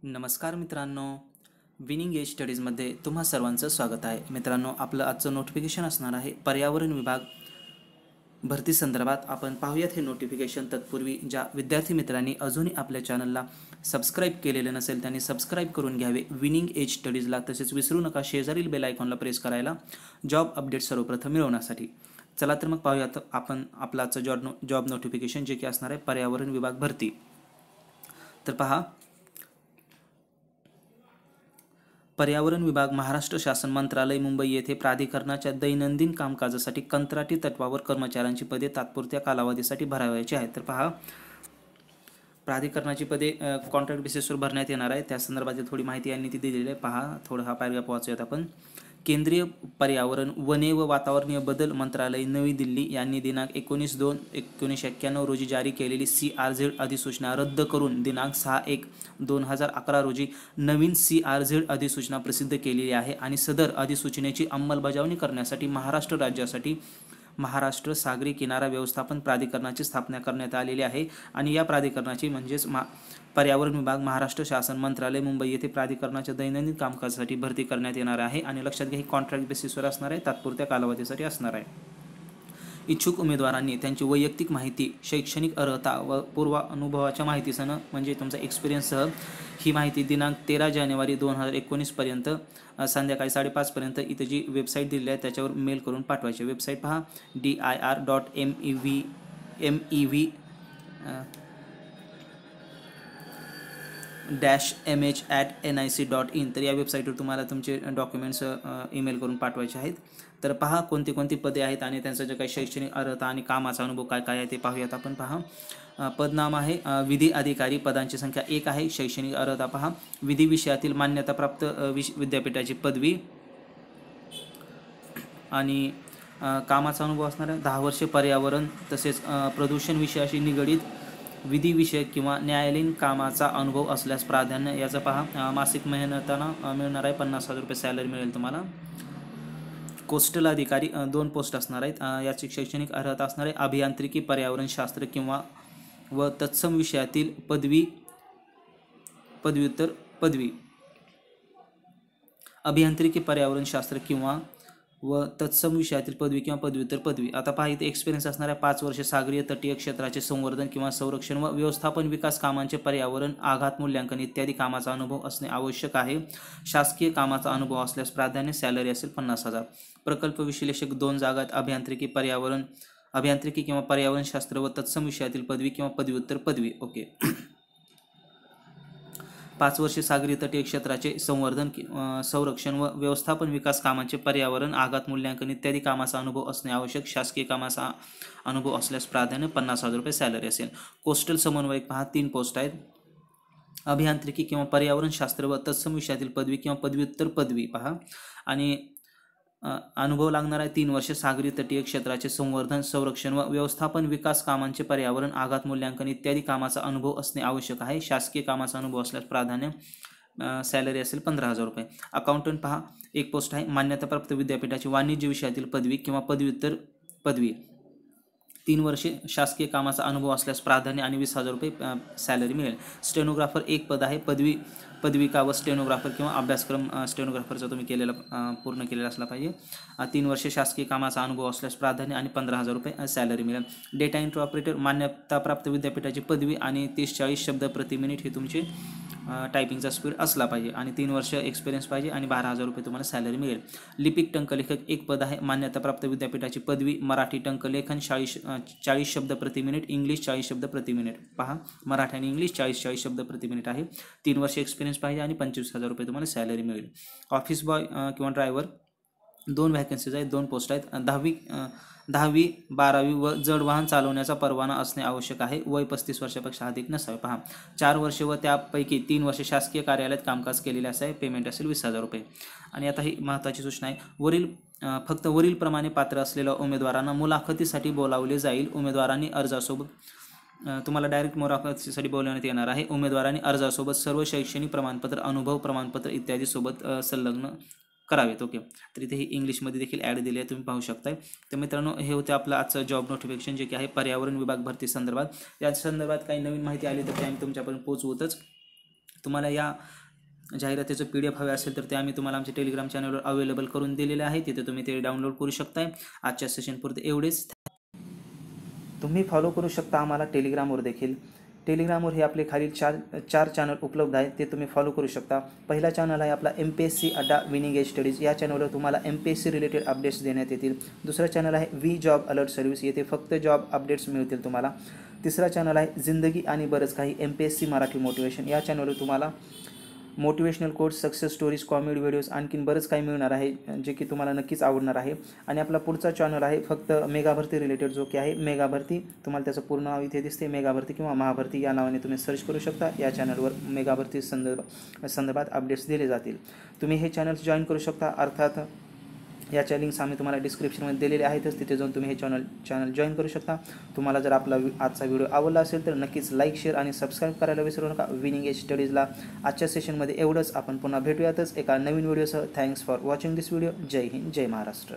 नमस्कार मित्रांनो, winning age स्टडीजमध्ये तुम्हा सर्वांचं स्वागत आहे. मित्रांनो, आपलं आजचं नोटिफिकेशन असणार आहे पर्यावरण विभाग भरती संदर्भात. आपण पाहूयात हे नोटिफिकेशन. तत्पूर्वी ज्या विद्यार्थी मित्रांनी अजूनही आपल्या चॅनलला सबस्क्राईब केलेलं नसेल त्यांनी सबस्क्राईब करून घ्यावे विनिंग एज स्टडीजला. तसेच विसरू नका शेजारील बेल आयकॉनला प्रेस करायला जॉब अपडेट सर्वप्रथम मिळवण्यासाठी. चला तर मग पाहूयात आपण आपलं आजचं जॉब नोटिफिकेशन जे की असणार आहे पर्यावरण विभाग भरती. तर पहा, पर्यावरण विभाग महाराष्ट्र शासन मंत्रालय मुंबई येथे प्राधिकरणाच्या दैनंदिन कामकाजासाठी कंत्राटी तत्वावर कर्मचाऱ्यांची पदे तात्पुरत्या कालावधीसाठी भरावयाची आहेत. तर पहा, प्राधिकरणाची पदे कॉन्ट्रॅक्ट बेसिसवर भरण्यात येणार आहे. त्या संदर्भात थोडी माहिती यांनी ती दिलेली आहे. पहा, थोडं हा पॅराग्राफ वाचूयात आपण. केंद्रीय पर्यावरण, वने व वातावरणीय बदल मंत्रालय नवी दिल्ली यांनी दिनांक 19/2/1991 रोजी जारी केलेली CRZ अधिसूचना रद्द करून दिनांक 6/1/2011 रोजी नवीन CRZ अधिसूचना प्रसिद्ध केलेली आहे आणि सदर अधिसूचनेची अंमलबजावणी करण्यासाठी महाराष्ट्र राज्यासाठी महाराष्ट्र सागरी किनारा व्यवस्थापन प्राधिकरणाची स्थापना करण्यात आलेली आहे. आणि या प्राधिकरणाची म्हणजेच पर्यावरण विभाग महाराष्ट्र शासन मंत्रालय मुंबई येथे प्राधिकरणाच्या दैनंदिन कामकाजासाठी भरती करण्यात येणार आहे. आणि लक्षात घ्या, ही कॉन्ट्रॅक्ट बेसिसवर असणार आहे, तात्पुरत्या कालावधीसाठी असणार आहे. इच्छुक उमेदवारांनी त्यांची वैयक्तिक माहिती, शैक्षणिक अर्हता व पूर्व अनुभवाच्या माहितीसह म्हणजे तुमचा एक्सपिरियन्ससह ही माहिती दिनांक 13 जानेवारी 2019 पर्यंत संध्याकाळी 5:30 पर्यंत इथे जी वेबसाईट दिलेली आहे त्याच्यावर मेल करून पाठवायची. वेबसाईट पहा, dir.mev-mh@nic.in. तर या वेबसाईटवर तुम्हाला तुमचे डॉक्युमेंट्स ईमेल करून पाठवायचे आहेत. तर पहा, कोणती कोणती पदे आहेत आणि त्यांचं जे काही शैक्षणिक अर्हता आणि कामाचा अनुभव काय काय आहे ते पाहूयात आपण. पहा, पदनाम आहे विधी अधिकारी, पदांची संख्या 1 आहे. शैक्षणिक अर्हता पहा, विधी विषयातील मान्यताप्राप्त विद्यापीठाची पदवी आणि कामाचा अनुभव असणार आहे 10 वर्षे पर्यावरण तसेच प्रदूषण विषयाशी निगडीत विधी विषयक किंवा न्यायालयीन कामाचा अनुभव असल्यास प्राधान्य. याचा पहा, मासिक मेहनताना मिळणार आहे 50,000 रुपये सॅलरी मिळेल तुम्हाला. कोस्टल अधिकारी 2 पोस्ट असणार आहेत. याची शैक्षणिक अर्हता असणार आहे अभियांत्रिकी, पर्यावरणशास्त्र किंवा व तत्सम विषयातील पदव्युत्तर पदवी. अभियांत्रिकी, पर्यावरणशास्त्र किंवा व तत्सम विषयातील पदवी किंवा पदव्युत्तर पदवी. आता पहा, इथे एक्सपिरियन्स असणार आहे 5 वर्षे सागरीय तटीय क्षेत्राचे संवर्धन किंवा संरक्षण व व्यवस्थापन, विकास कामांचे पर्यावरण आघात मूल्यांकन इत्यादी कामाचा अनुभव असणे आवश्यक आहे. शासकीय कामाचा अनुभव असल्यास प्राधान्य. सॅलरी असेल 50,000. प्रकल्प विश्लेषक 2 जागा आहेत. अभियांत्रिकी किंवा पर्यावरणशास्त्र व तत्सम विषयातील पदवी किंवा पदव्युत्तर पदवी. ओके. 5 वर्षे सागरी तटीय क्षेत्राचे संवर्धन, संरक्षण व व्यवस्थापन, विकास कामांचे पर्यावरण आघात मूल्यांकन इत्यादी कामाचा अनुभव असणे आवश्यक. शासकीय कामाचा अनुभव असल्यास प्राधान्य. 50,000 रुपये सॅलरी असेल. कोस्टल समन्वयक पहा, 3 पोस्ट आहेत. अभियांत्रिकी किंवा पर्यावरणशास्त्र व तत्सम विषयातील पदवी किंवा पदव्युत्तर पदवी पहा. आणि अनुभव लागणार आहे 3 वर्षे सागरी तटीय क्षेत्राचे संवर्धन, संरक्षण व व्यवस्थापन, विकास कामांचे पर्यावरण आघात मूल्यांकन इत्यादी कामाचा अनुभव असणे आवश्यक आहे. शासकीय कामाचा अनुभव असल्यास प्राधान्य. सॅलरी असेल 15,000 रुपये. अकाउंटंट पहा, 1 पोस्ट आहे. मान्यताप्राप्त विद्यापीठाची वाणिज्य विषयातील पदवी किंवा पदव्युत्तर पदवी. 3 वर्षे शासकीय कामाचा अनुभव असल्यास प्राधान्य आणि 20,000 रुपये सॅलरी मिळेल. स्टेनोग्राफर 1 पद आहे. पदविका व स्टेनोग्राफर किंवा अभ्यासक्रम स्टेनोग्राफरचा तुम्ही पूर्ण केलेला असला पाहिजे. 3 वर्षे शासकीय कामाचा अनुभव असल्यास प्राधान्य आणि 15,000 रुपये सॅलरी मिळेल. डेटा एंट्री ऑपरेटर मान्यताप्राप्त विद्यापीठाची पदवी आणि 30-40 शब्द प्रति मिनिट हे तुमचे टायपिंगचा स्पीड असला पाहिजे आणि 3 वर्ष एक्सपिरियन्स पाहिजे आणि 12,000 रुपये तुम्हाला सॅलरी मिळेल. लिपिक टंकलेखक 1 पद आहे. मान्यताप्राप्त विद्यापीठाची पदवी, मराठी टंकलेखन 40 शब्द प्रति मिनिट, इंग्लिश 40 शब्द प्रति मिनिट. पहा, मराठी आणि इंग्लिश 40 शब्द प्रति मिनिट आहे. 3 वर्ष एक्सपिरियन्स पाहिजे आणि 25,000 रुपये तुम्हाला सॅलरी मिळेल. ऑफिस बॉय किंवा ड्रायव्हर 2 व्हॅकन्सीज आहेत. 2 पोस्ट आहेत. 10वी 12वी व जड वाहन चालवण्याचा परवाना असणे आवश्यक आहे. वय 35 वर्षापेक्षा अधिक नसावे. पहा, 4 वर्षे व त्यापैकी 3 वर्षे शासकीय कार्यालयात कामकाज केलेले असावे. पेमेंट असेल 20,000 रुपये. आणि आता ही महत्त्वाची सूचना आहे. फक्त वरीलप्रमाणे पात्र असलेल्या उमेदवारांना मुलाखतीसाठी बोलावले जाईल. उमेदवारांनी अर्जासोबत तुम्हाला डायरेक्ट मुलाखतीसाठी बोलवण्यात येणार आहे. उमेदवारांनी अर्जासोबत सर्व शैक्षणिक प्रमाणपत्र, अनुभव प्रमाणपत्र इत्यादी सोबत संलग्न करावेत. ओके. तर इथे ही इंग्लिशमध्ये देखील ॲड दिली आहे, तुम्ही पाहू शकताय. तर मित्रांनो, हे होते आपलं आजचं जॉब नोटिफिकेशन जे की आहे पर्यावरण विभाग भरती संदर्भात. या संदर्भात काही नवीन माहिती आली तर ते आम्ही तुमच्यापर्यंत पोहोचवतच. तुम्हाला या जाहिरातीचं PDF हवे असेल तर ते आम्ही तुम्हाला आमच्या टेलिग्राम चॅनलवर अवेलेबल करून दिलेले आहे. तिथे तुम्ही ते डाउनलोड करू शकताय. आजच्या सेशनपुरते एवढेच. तुम्ही फॉलो करू शकता आम्हाला टेलिग्रामवर देखील. टेलिग्रामवर हे आपले खालील चार चॅनल उपलब्ध आहेत, ते तुम्ही फॉलो करू शकता. पहिला चॅनल आहे आपला MPSC अड्डा विनिंग एज स्टडीज. या चॅनलवर तुम्हाला MPSC रिलेटेड अपडेट्स देण्यात येतील. दुसरा चॅनल आहे वी जॉब अलर्ट सर्व्हिस. येथे फक्त जॉब अपडेट्स मिळतील तुम्हाला. तिसरा चॅनल आहे जिंदगी आणि बरंच काही MPSC मराठी मोटिवेशन. या चॅनलवर तुम्हाला motivational quotes, success stories, comedy videos आणखीन बरंच काही मिळणार आहे, जे की तुम्हाला नक्कीच आवडणार आहे. आणि आपला पुढचा चॅनल आहे फक्त मेगा भरती रिलेटेड, जो की आहे मेगा भरती. तुम्हाला त्याचं पूर्ण नाव इथे दिसते, मेगा भरती किंवा महाभरती या नावाने तुम्ही सर्च करू शकता. या चॅनलवर मेगा भरती संदर्भात अपडेट्स दिले जातील. तुम्ही हे चॅनल्स जॉईन करू शकता. अर्थात याच्या लिंक्स आम्ही तुम्हाला डिस्क्रिप्शनमध्ये दिलेले आहेतच, तिथे जाऊन तुम्ही हे चॅनल जॉईन करू शकता. तुम्हाला जर आपला आजचा व्हिडिओ आवडला असेल तर नक्कीच लाईक, शेअर आणि सबस्क्राईब करायला विसरू नका विनिंग एज स्टडीजला. आजच्या सेशनमध्ये एवढंच. आपण पुन्हा भेटूयातच एका नवीन व्हिडिओसह. Thanks for watching this video. जय हिंद, जय महाराष्ट्र.